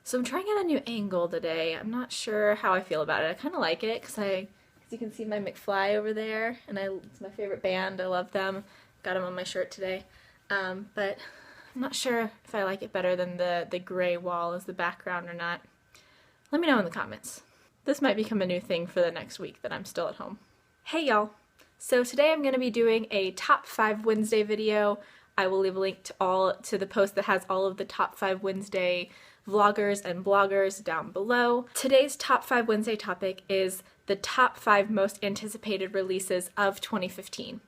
So I'm trying out a new angle today. I'm not sure how I feel about it. I kind of like it because as you can see my McFly over there, and it's my favorite band. I love them. Got them on my shirt today. But I'm not sure if I like it better than the gray wall as the background or not. Let me know in the comments. This might become a new thing for the next week that I'm still at home. Hey y'all! So today I'm going to be doing a top 5 Wednesday video. I will leave a link to the post that has all of the top 5 Wednesday vloggers and bloggers down below. Today's top 5 Wednesday topic is the top 5 most anticipated releases of 2015.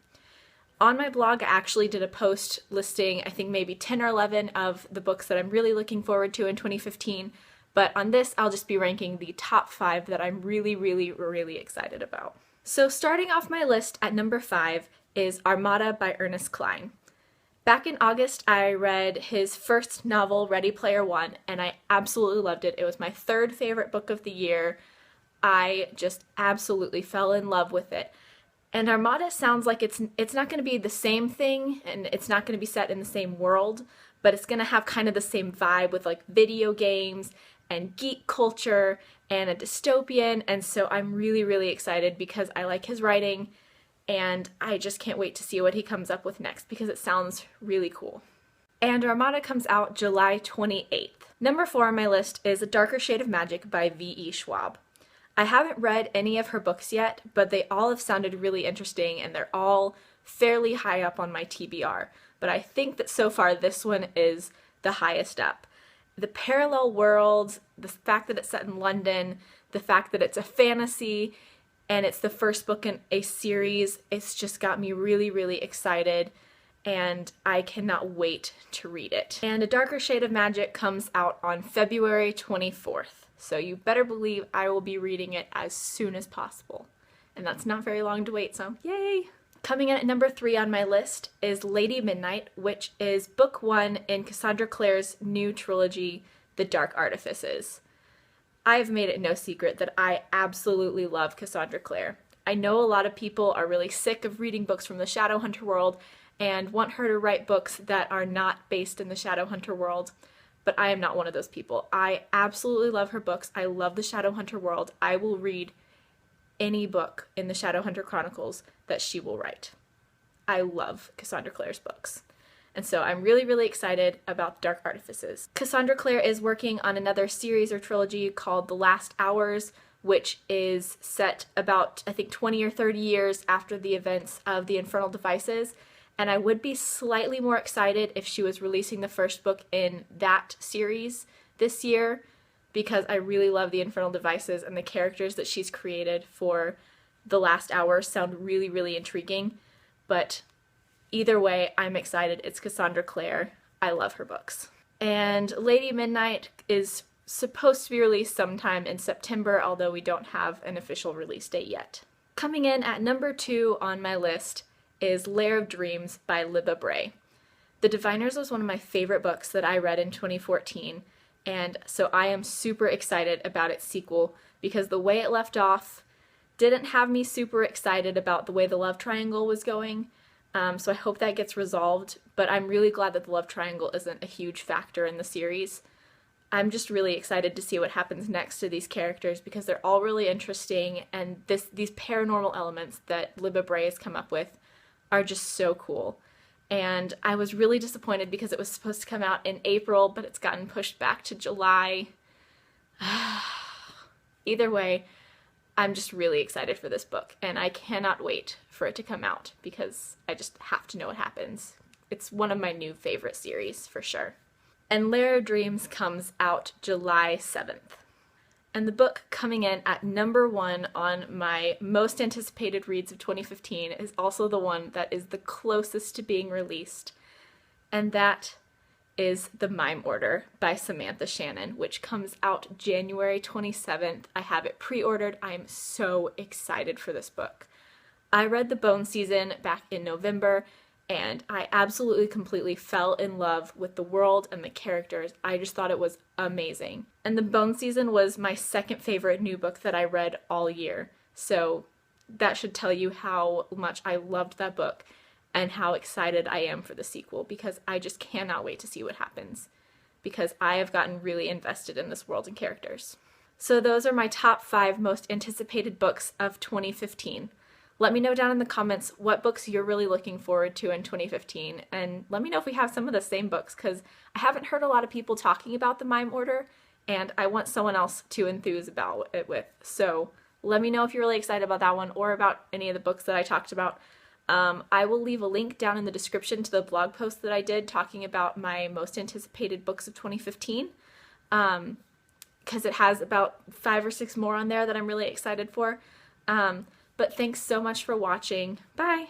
On my blog, I actually did a post listing, I think maybe 10 or 11 of the books that I'm really looking forward to in 2015, but on this I'll just be ranking the top 5 that I'm really excited about. So starting off my list at number 5 is Armada by Ernest Cline. Back in August, I read his first novel, Ready Player One, and I absolutely loved it. It was my 3rd favorite book of the year. I just absolutely fell in love with it. And Armada sounds like it's not going to be the same thing, and it's not going to be set in the same world, but it's going to have kind of the same vibe with like video games and geek culture and a dystopian, and so I'm really excited because I like his writing. And I just can't wait to see what he comes up with next because it sounds really cool. And Armada comes out July 28th. Number 4 on my list is A Darker Shade of Magic by V.E. Schwab. I haven't read any of her books yet, but they all have sounded really interesting and they're all fairly high up on my TBR. But I think that so far this one is the highest up. The parallel worlds, the fact that it's set in London, the fact that it's a fantasy, and it's the first book in a series. It's just got me really excited, and I cannot wait to read it. And A Darker Shade of Magic comes out on February 24th, so you better believe I will be reading it as soon as possible. And that's not very long to wait, so yay! Coming in at number 3 on my list is Lady Midnight, which is book 1 in Cassandra Clare's new trilogy, The Dark Artifices. I have made it no secret that I absolutely love Cassandra Clare. I know a lot of people are really sick of reading books from the Shadowhunter world and want her to write books that are not based in the Shadowhunter world, but I am not one of those people. I absolutely love her books. I love the Shadowhunter world. I will read any book in the Shadowhunter Chronicles that she will write. I love Cassandra Clare's books. And so I'm really excited about Dark Artifices. Cassandra Clare is working on another series or trilogy called The Last Hours, which is set about, I think, 20 or 30 years after the events of the Infernal Devices. And I would be slightly more excited if she was releasing the first book in that series this year, because I really love the Infernal Devices, and the characters that she's created for The Last Hours sound really intriguing. But either way, I'm excited. It's Cassandra Clare. I love her books. And Lady Midnight is supposed to be released sometime in September, although we don't have an official release date yet. Coming in at number 2 on my list is Lair of Dreams by Libba Bray. The Diviners was one of my favorite books that I read in 2014, and so I am super excited about its sequel because the way it left off didn't have me super excited about the way the love triangle was going. So I hope that gets resolved, but I'm really glad that the love triangle isn't a huge factor in the series. I'm just really excited to see what happens next to these characters because they're all really interesting, and these paranormal elements that Libba Bray has come up with are just so cool. And I was really disappointed because it was supposed to come out in April, but it's gotten pushed back to July. Either way, I'm just really excited for this book, and I cannot wait for it to come out because I just have to know what happens. It's one of my new favorite series, for sure. And Lair of Dreams comes out July 7th. And the book coming in at number 1 on my most anticipated reads of 2015 is also the one that is the closest to being released, and that is The Mime Order by Samantha Shannon, which comes out January 27th. I have it pre-ordered. I am so excited for this book. I read The Bone Season back in November, and I absolutely completely fell in love with the world and the characters. I just thought it was amazing. And The Bone Season was my 2nd favorite new book that I read all year, so that should tell you how much I loved that book and how excited I am for the sequel because I just cannot wait to see what happens. because I have gotten really invested in this world and characters. So those are my top 5 most anticipated books of 2015. Let me know down in the comments what books you're really looking forward to in 2015, and let me know if we have some of the same books, because I haven't heard a lot of people talking about the Mime Order, and I want someone else to enthuse about it with. So let me know if you're really excited about that one or about any of the books that I talked about. I will leave a link down in the description to the blog post that I did talking about my most anticipated books of 2015, because it has about 5 or 6 more on there that I'm really excited for. But thanks so much for watching. Bye!